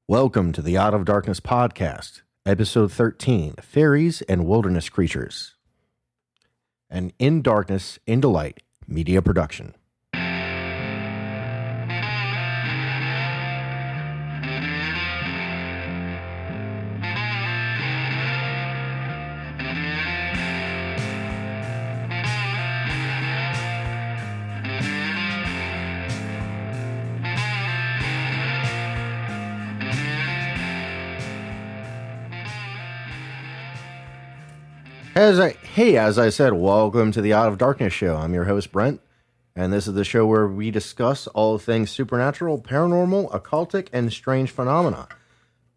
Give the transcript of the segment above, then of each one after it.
Welcome to the Out of Darkness podcast, episode 13, Fairies and Wilderness Creatures. An In Darkness, Into Light media production. As I said, welcome to the Out of Darkness show. I'm your host, Brent, and this is the show where we discuss all things supernatural, paranormal, occultic, and strange phenomena.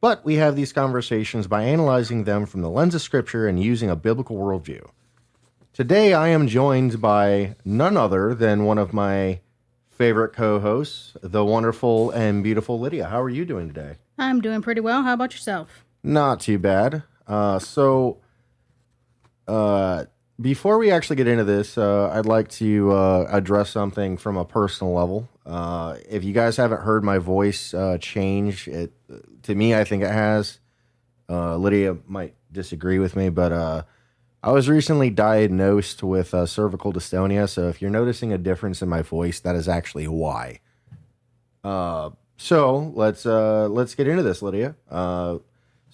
But we have these conversations by analyzing them from the lens of scripture and using a biblical worldview. Today, I am joined by none other than one of my favorite co-hosts, the wonderful and beautiful Lydia. How are you doing today? I'm doing pretty well. How about yourself? Not too bad. Before we actually get into this, I'd like to address something from a personal level. If you guys haven't heard my voice change, to me, I think it has. Lydia might disagree with me, but I was recently diagnosed with cervical dystonia, so if you're noticing a difference in my voice, that is actually why. So let's get into this, Lydia. So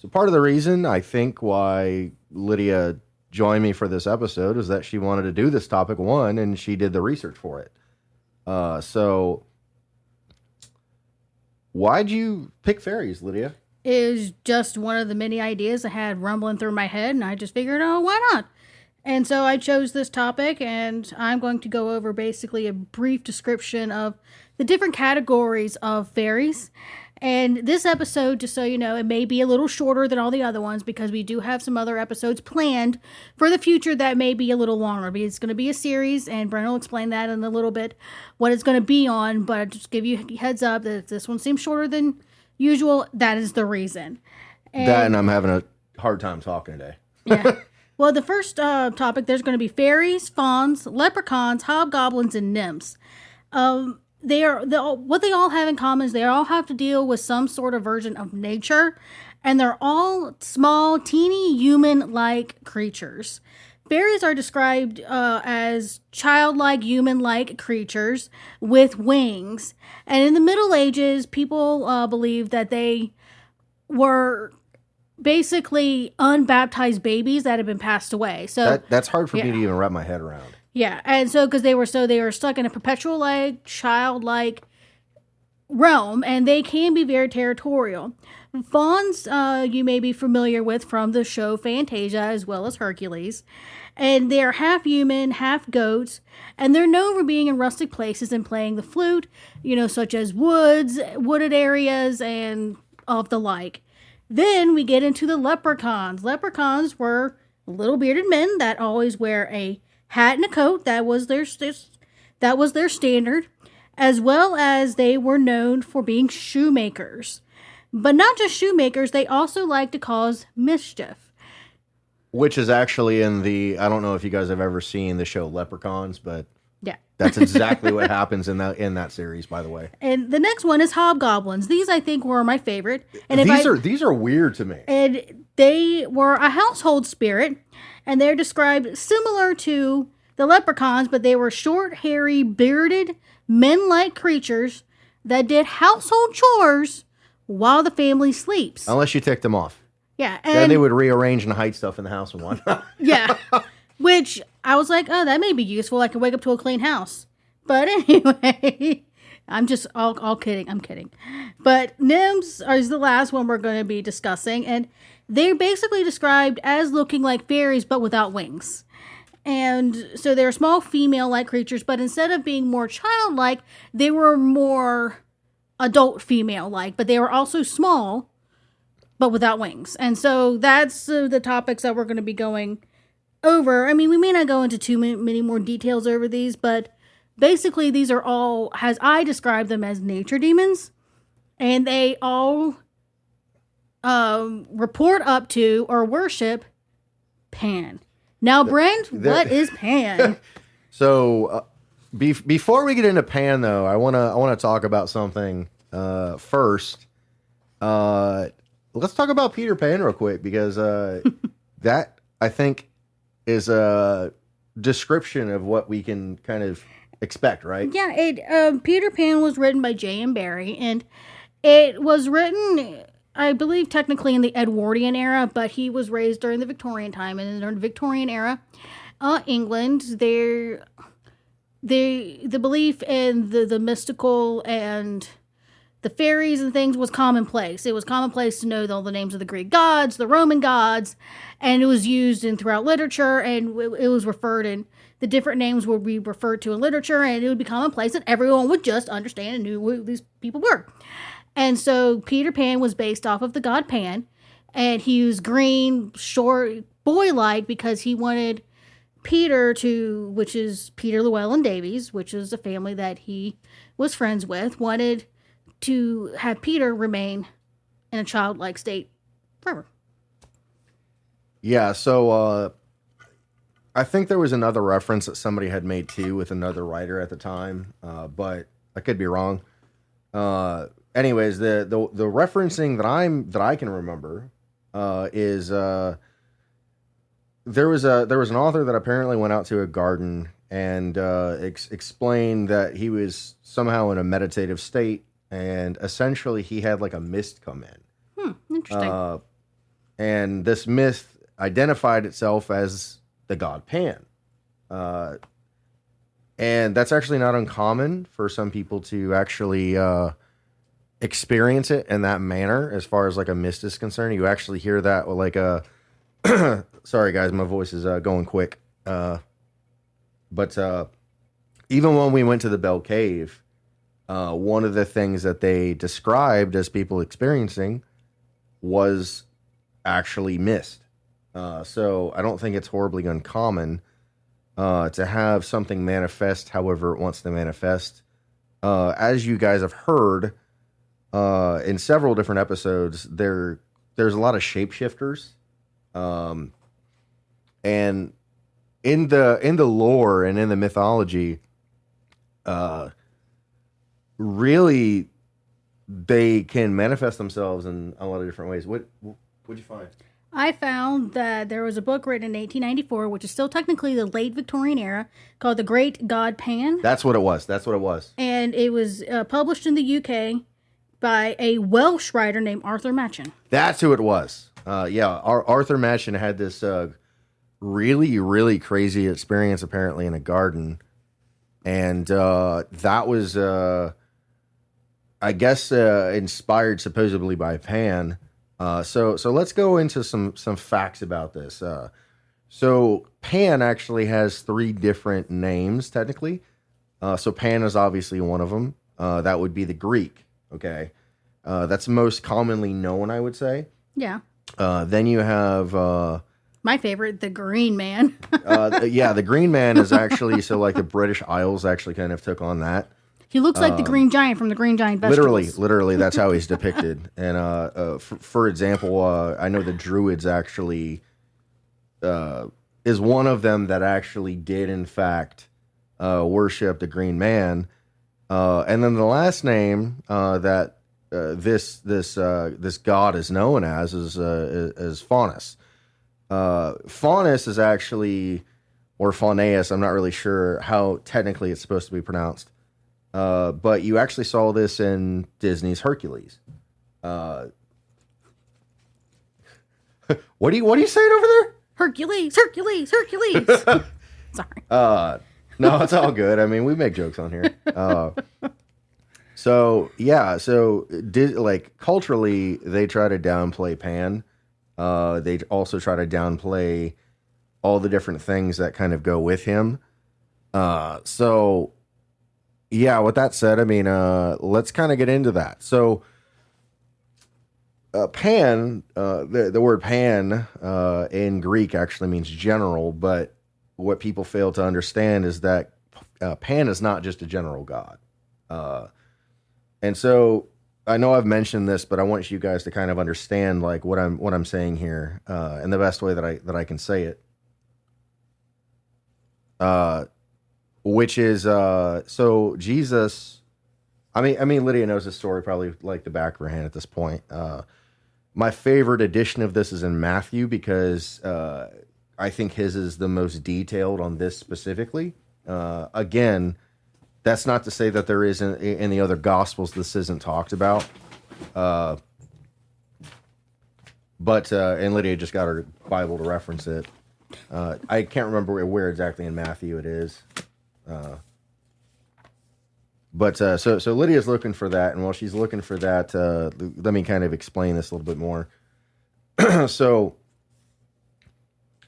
part of the reason I think why Lydia joined me for this episode is that she wanted to do this topic one, and she did the research for it. So why'd you pick fairies, Lydia? It is just one of the many ideas I had rumbling through my head, and I just figured, oh, why not? And so I chose this topic, and I'm going to go over basically a brief description of the different categories of fairies. And this episode, just so you know, it may be a little shorter than all the other ones because we do have some other episodes planned for the future that may be a little longer. Because it's going to be a series, and Brent will explain that in a little bit, what it's going to be on. But I'll just give you a heads up that if this one seems shorter than usual, that is the reason. And I'm having a hard time talking today. Yeah. Well, the first topic, there's going to be fairies, fauns, leprechauns, hobgoblins, and nymphs. What they all have in common is they all have to deal with some sort of version of nature, and they're all small, teeny, human-like creatures. Fairies are described as childlike, human-like creatures with wings, and in the Middle Ages, people believed that they were basically unbaptized babies that had been passed away. So that's hard for me to even wrap my head around. Yeah, and so because they were stuck in a perpetual childlike realm, and they can be very territorial. Fauns, you may be familiar with from the show Fantasia as well as Hercules, and they're half human, half goats, and they're known for being in rustic places and playing the flute, such as wooded areas, and of the like. Then we get into the leprechauns. Leprechauns were little bearded men that always wear a hat and a coat. That was their standard, as well as they were known for being shoemakers. But not just shoemakers, they also like to cause mischief. Which is actually in I don't know if you guys have ever seen the show Leprechauns, but yeah, that's exactly what happens in that series, by the way. And the next one is hobgoblins. These I think were my favorite. And these are weird to me. And they were a household spirit, and they're described similar to the leprechauns, but they were short, hairy, bearded, men-like creatures that did household chores while the family sleeps. Unless you ticked them off. Yeah. And then they would rearrange and hide stuff in the house and whatnot. Yeah. Which I was like, oh, that may be useful. I can wake up to a clean house. But anyway, I'm just all kidding. I'm kidding. But nymphs is the last one we're going to be discussing. And they're basically described as looking like fairies, but without wings. And so they're small female-like creatures, but instead of being more childlike, they were more adult female-like. But they were also small, but without wings. And so that's the topics that we're going to be going over. I mean, we may not go into too many more details over these, but basically these are all, as I describe them, as nature demons, and they all report up to or worship Pan. Now, Brent, what is Pan? So before we get into Pan, though, I want to talk about something first. Let's talk about Peter Pan real quick because that I think is a description of what we can kind of expect, right? Yeah, Peter Pan was written by J.M. Barrie, and it was written, I believe, technically in the Edwardian era, but he was raised during the Victorian time, and during the Victorian era, England, the belief in the mystical and the fairies and things was commonplace. It was commonplace to know all the names of the Greek gods, the Roman gods, and it was used in throughout literature, and it was referred in. The different names would be referred to in literature, and it would be commonplace, and everyone would just understand and knew who these people were. And so Peter Pan was based off of the god Pan, and he was green, short, boy-like, because he wanted Peter to, which is Peter Llewellyn Davies, which is a family that he was friends with, wanted to have Peter remain in a childlike state forever. Yeah, so I think there was another reference that somebody had made too with another writer at the time, but I could be wrong. Anyways, the referencing that I can remember is there was an author that apparently went out to a garden and explained that he was somehow in a meditative state, and essentially he had like a mist come in. Interesting. And this mist identified itself as the god Pan. And that's actually not uncommon for some people to actually experience it in that manner as far as like a mist is concerned. You actually hear that with like a... Sorry, guys, my voice is going quick. But even when we went to the Bell Cave, one of the things that they described as people experiencing was actually mist. So I don't think it's horribly uncommon to have something manifest however it wants to manifest. As you guys have heard in several different episodes, there's a lot of shapeshifters. And in the lore and in the mythology, really they can manifest themselves in a lot of different ways. What'd you find? I found that there was a book written in 1894, which is still technically the late Victorian era, called The Great God Pan. That's what it was. And it was published in the UK by a Welsh writer named Arthur Machen. That's who it was. Arthur Machen had this really, really crazy experience apparently in a garden. And that was, I guess, inspired supposedly by Pan. So let's go into some facts about this. So Pan actually has 3 different names technically. So Pan is obviously one of them. That would be the Greek. Okay, that's most commonly known, I would say. Yeah. Then you have my favorite, the Green Man. The Green Man is actually like the British Isles actually kind of took on that. He looks like the Green Giant from the Green Giant vegetables. Literally, that's how he's depicted. And for example, I know the Druids actually is one of them that actually did in fact worship the Green Man. And then the last name that this god is known as is Faunus. Faunus is actually, or Fauneus, I'm not really sure how technically it's supposed to be pronounced. But you actually saw this in Disney's Hercules. What are you saying over there? Hercules. Sorry. No, it's all good. I mean, we make jokes on here. Like culturally, they try to downplay Pan. They also try to downplay all the different things that kind of go with him. With that said, I mean, let's kind of get into that. So, Pan, the word Pan in Greek actually means general, but what people fail to understand is that Pan is not just a general god. And so I know I've mentioned this, but I want you guys to kind of understand like what I'm saying here, in the best way that I can say it. Which is so Jesus I mean, Lydia knows this story probably like the back of her hand at this point. My favorite edition of this is in Matthew because I think his is the most detailed on this specifically. Again, that's not to say that there isn't in the other Gospels this isn't talked about. But and Lydia just got her Bible to reference it. I can't remember where exactly in Matthew it is. But so Lydia's looking for that, and while she's looking for that, let me kind of explain this a little bit more. So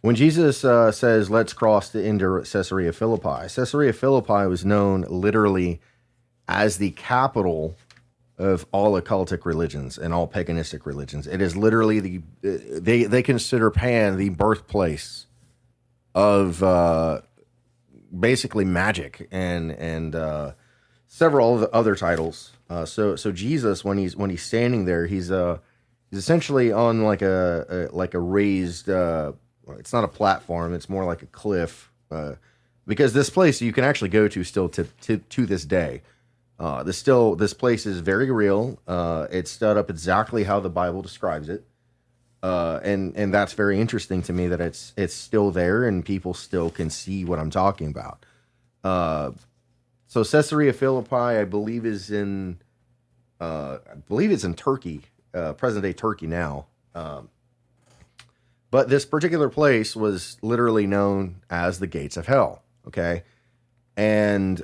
when Jesus says, "Let's cross into Caesarea Philippi was known literally as the capital of all occultic religions and all paganistic religions. It is literally they consider Pan the birthplace of basically magic and several of the other titles. So Jesus, when he's standing there, he's essentially on like a raised. It's not a platform; it's more like a cliff. Because this place you can actually go to still to this day. This place is very real. It's set up exactly how the Bible describes it, and that's very interesting to me that it's still there and people still can see what I'm talking about. So Caesarea Philippi, I believe, is in it's in Turkey, present day Turkey now. But this particular place was literally known as the gates of hell. Okay, and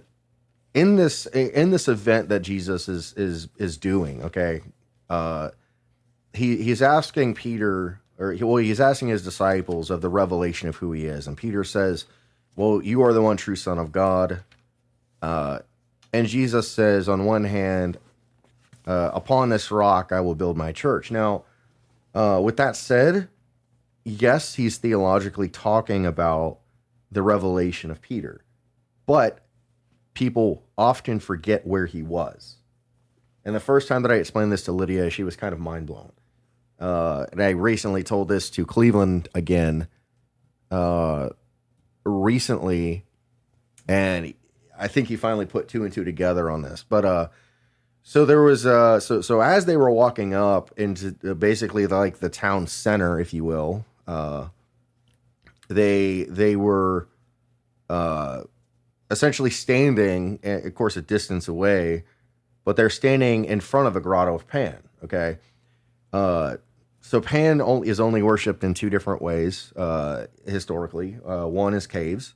in this event that Jesus is doing, okay, he's asking Peter, he's asking his disciples of the revelation of who he is, and Peter says, "Well, you are the one true Son of God," and Jesus says, on one hand, "Upon this rock I will build my church." Now, with that said, yes, he's theologically talking about the revelation of Peter, but people often forget where he was. And the first time that I explained this to Lydia, she was kind of mind blown. And I recently told this to Cleveland again recently, and I think he finally put two and two together on this. But so there was so as they were walking up into basically like the town center, if you will, they were essentially standing, of course, a distance away, but they're standing in front of a grotto of Pan. Okay, so Pan is only worshipped in two different ways historically. One is caves,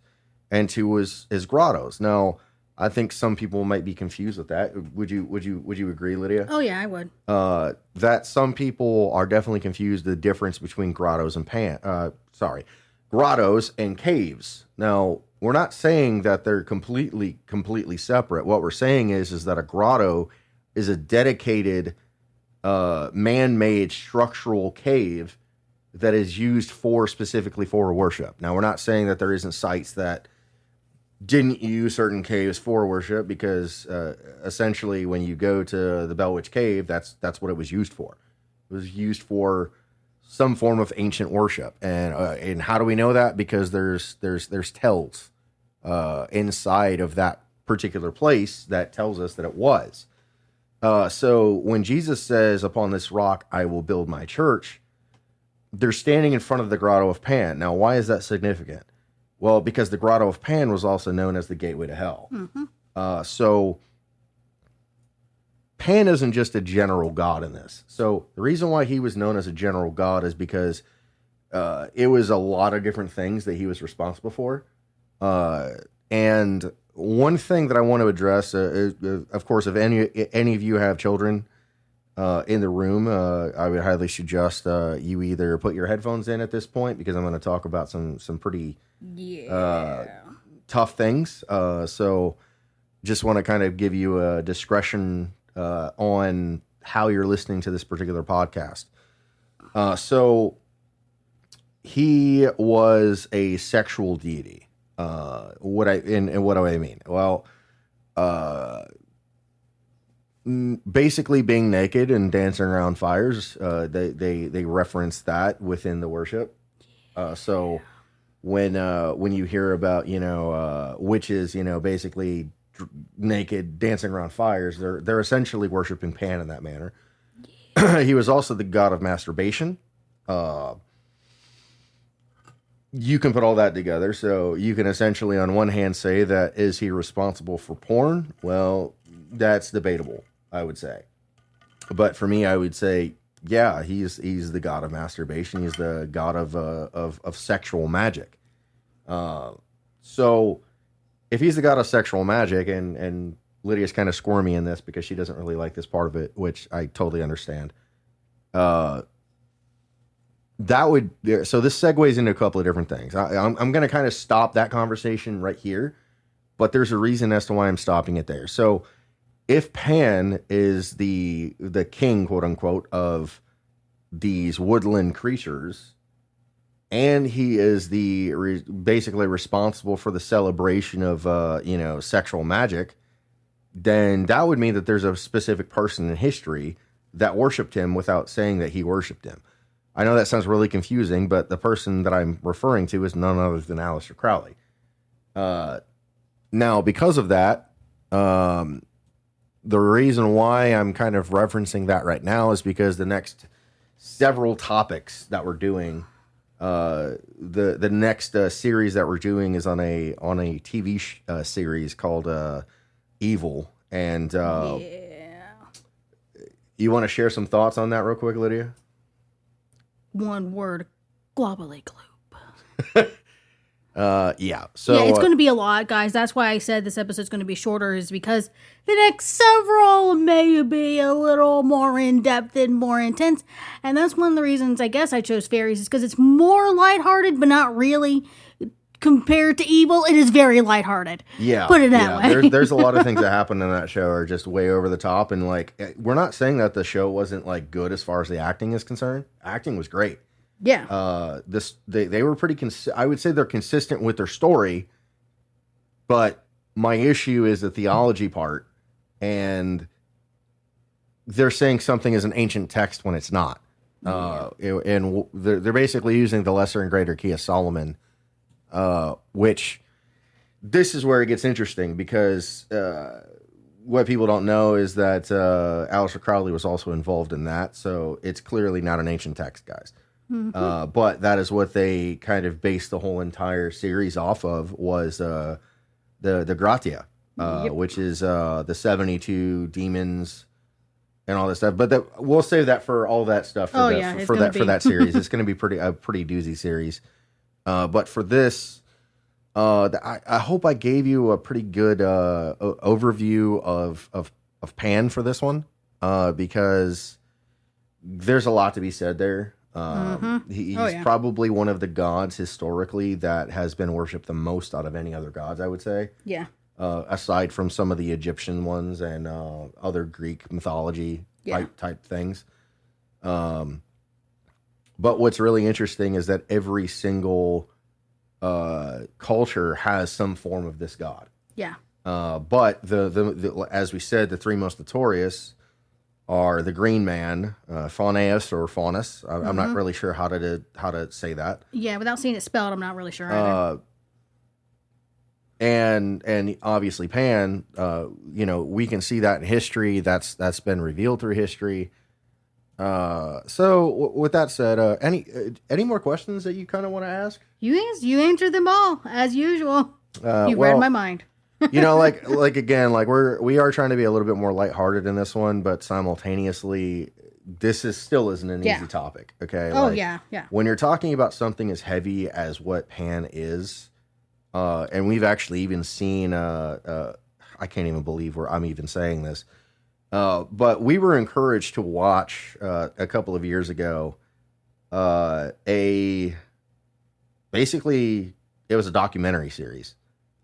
and two is grottos. Now, I think some people might be confused with that. Would you agree, Lydia? Oh yeah, I would. That some people are definitely confused the difference between grottos and grottos and caves. Now, we're not saying that they're completely separate. What we're saying is that a grotto is a dedicated man-made structural cave that is used specifically for worship. Now, we're not saying that there isn't sites that didn't use certain caves for worship, because essentially when you go to the Bell Witch Cave, that's what it was used for. It was used for some form of ancient worship. And how do we know that? Because there's tells inside of that particular place that tells us that it was. So when Jesus says, "Upon this rock I will build my church," they're standing in front of the grotto of Pan. Now, why is that significant? Well, because the grotto of Pan was also known as the gateway to hell. Mm-hmm. So Pan isn't just a general god in this. So the reason why he was known as a general god is because it was a lot of different things that he was responsible for. And one thing that I want to address, of course, if any of you have children in the room, I would highly suggest you either put your headphones in at this point, because I'm going to talk about some pretty tough things. So just want to kind of give you a discretion on how you're listening to this particular podcast. So he was a sexual deity. What do I mean? Well, basically being naked and dancing around fires. They reference that within the worship. So when you hear about witches, basically naked, dancing around fires. They're essentially worshiping Pan in that manner. He was also the god of masturbation. You can put all that together. So you can essentially, on one hand, say that is he responsible for porn? Well, that's debatable, I would say. But for me, I would say, yeah, he's the god of masturbation. He's the god of sexual magic. So if he's the god of sexual magic, and Lydia's kind of squirmy in this because she doesn't really like this part of it, which I totally understand. So this segues into a couple of different things. I'm going to kind of stop that conversation right here, but there's a reason as to why I'm stopping it there. So if Pan is the king, quote unquote, of these woodland creatures, and he is basically responsible for the celebration of sexual magic, then that would mean that there's a specific person in history that worshipped him without saying that he worshipped him. I know that sounds really confusing, but the person that I'm referring to is none other than Aleister Crowley. Now, because of that, the reason why I'm kind of referencing that right now is because the next several topics that we're doing, the next series that we're doing is on a TV series called Evil. And you want to share some thoughts on that real quick, Lydia? One word, globally gloop. Yeah. So yeah, it's going to be a lot, guys. That's why I said this episode's going to be shorter, is because the next several may be a little more in-depth and more intense. And that's one of the reasons I guess I chose Fairies, is because it's more lighthearted, but not really. Compared to Evil, it is very lighthearted. Yeah. Put it that way. There's a lot of things that happen in that show are just way over the top. And like, we're not saying that the show wasn't like good as far as the acting is concerned. Acting was great. Yeah. They were pretty, I would say they're consistent with their story, but my issue is the theology part, and they're saying something is an ancient text when it's not. And they're basically using the lesser and greater key of Solomon, which this is where it gets interesting, because what people don't know is that Aleister Crowley was also involved in that, so it's clearly not an ancient text, guys. Mm-hmm. But that is what they kind of based the whole entire series off of, was the Gratia, which is the 72 demons and all this stuff. But we'll save that for all that stuff for that series. It's going to be a pretty doozy series. But for this, I hope I gave you a pretty good overview of Pan for this one, because there's a lot to be said there. He's probably one of the gods historically that has been worshipped the most out of any other gods, I would say. Yeah. Aside from some of the Egyptian ones and other Greek mythology type things. But what's really interesting is that every single culture has some form of this god. Yeah. But the as we said, the three most notorious are the Green Man, Phaneus or Faunus. I'm not really sure how to say that. Yeah, without seeing it spelled, I'm not really sure either. And obviously Pan. We can see that in history. That's been revealed through history. So with that said, any more questions that you kind of want to ask? You answered them all as usual. You read my mind. like again, like we are trying to be a little bit more lighthearted in this one, but simultaneously, this still isn't an easy topic. Okay. Oh yeah. When you're talking about something as heavy as what Pan is, and we've actually even seen, I can't even believe I'm even saying this. But we were encouraged to watch a couple of years ago basically it was a documentary series.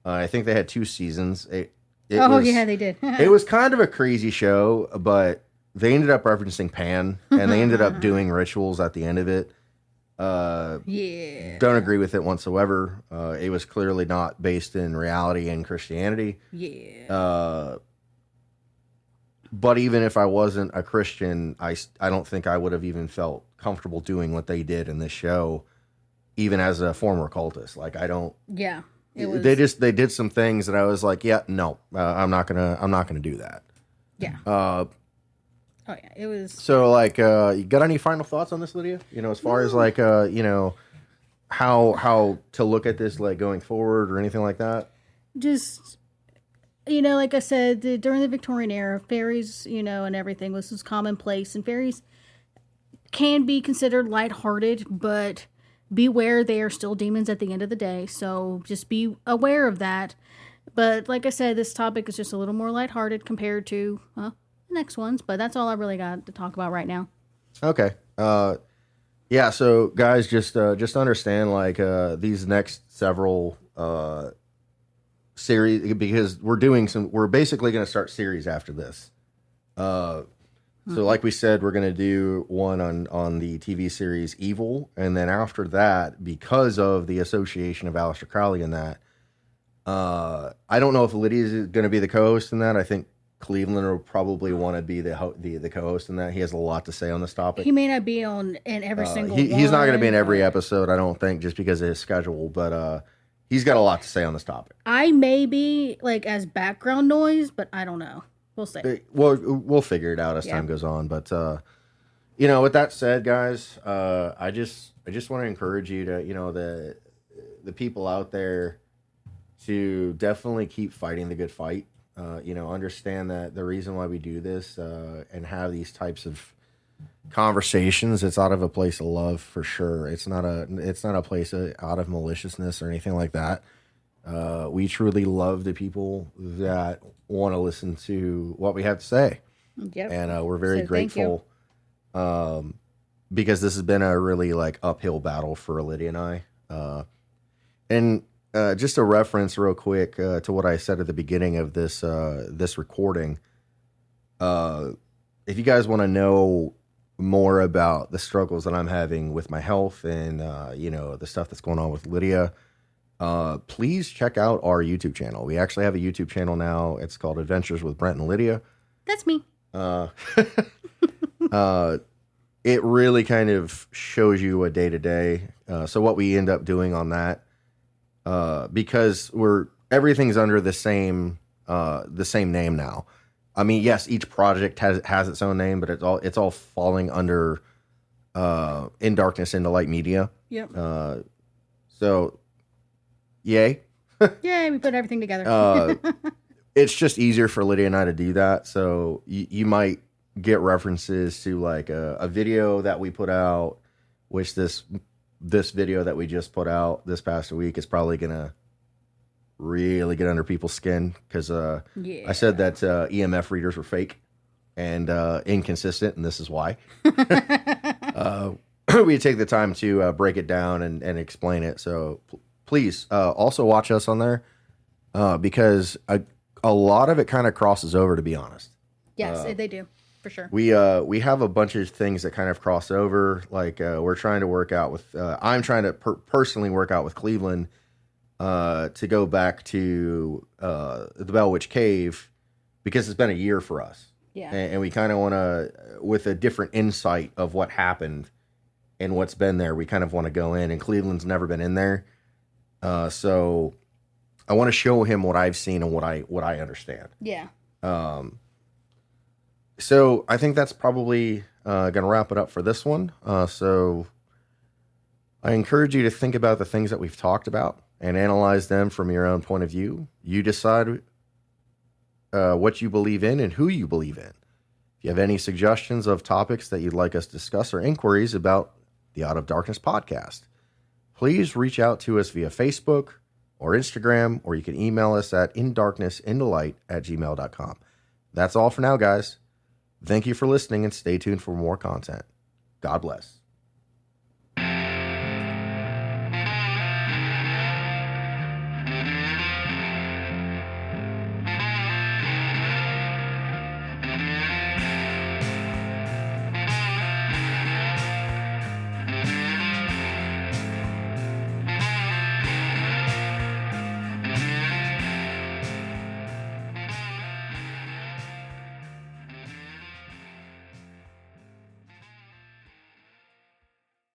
I think they had 2 seasons. They did. It was kind of a crazy show, but they ended up referencing Pan, and they ended up doing rituals at the end of it. Don't agree with it whatsoever. It was clearly not based in reality and Christianity. But even if I wasn't a Christian, I don't think I would have even felt comfortable doing what they did in this show, even as a former cultist. Like, I don't. Yeah. they did some things that I was like, yeah, no, I'm not gonna do that. Yeah. Oh yeah, it was. So like, you got any final thoughts on this, Lydia? As far as like, how to look at this like going forward or anything like that. Just like I said, during the Victorian era, fairies, and everything was commonplace, and fairies can be considered lighthearted, but beware, they are still demons at the end of the day. So just be aware of that. But like I said, this topic is just a little more lighthearted compared to the next ones. But that's all I really got to talk about right now. Okay. Yeah. So guys, just understand like these next several series, because we're basically going to start series after this. So like we said, we're going to do one on the TV series Evil. And then after that, because of the association of Aleister Crowley in that, I don't know if Lydia is going to be the co-host in that. I think Cleveland will probably want to be the co-host in that. He has a lot to say on this topic. He may not be in every single He's not going to be in every episode, I don't think, just because of his schedule. But he's got a lot to say on this topic. I may be like as background noise, but I don't know. We'll see. We'll figure it out as time goes on. But with that said, guys, I just want to encourage you to the people out there to definitely keep fighting the good fight. Understand that the reason why we do this and have these types of conversations, it's out of a place of love for sure. It's not a place out of maliciousness or anything like that. We truly love the people that want to listen to what we have to say. Yep. And we're very grateful because this has been a really like uphill battle for Lydia and I. And just a reference real quick to what I said at the beginning of this recording. If you guys want to know more about the struggles that I'm having with my health and, the stuff that's going on with Lydia, please check out our YouTube channel. We actually have a YouTube channel now. It's called Adventures with Brent and Lydia. That's me. It really kind of shows you a day to day. So what we end up doing on that, because everything's under the same name now. I mean, yes, each project has its own name, but it's all falling under In Darkness into Light Media. Yep. So, yay. Yay, we put everything together. It's just easier for Lydia and I to do that. So you might get references to like a video that we put out, which this video that we just put out this past week is probably going to really get under people's skin because I said that EMF readers were fake and inconsistent, and this is why. We take the time to break it down and explain it. So please also watch us on there because a lot of it kind of crosses over, to be honest. Yes, they do. For sure. We have a bunch of things that kind of cross over. Like we're trying to work out with. I'm trying to personally work out with Cleveland to go back to the Bell Witch Cave because it's been a year for us. Yeah, and we kind of want to, with a different insight of what happened and what's been there. We kind of want to go in, and Cleveland's never been in there, so I want to show him what I've seen and what I understand. Yeah. So I think that's probably going to wrap it up for this one. So I encourage you to think about the things that we've talked about and analyze them from your own point of view. You decide what you believe in and who you believe in. If you have any suggestions of topics that you'd like us to discuss or inquiries about the Out of Darkness podcast, please reach out to us via Facebook or Instagram, or you can email us at indarknessintolight@gmail.com. That's all for now, guys. Thank you for listening and stay tuned for more content. God bless.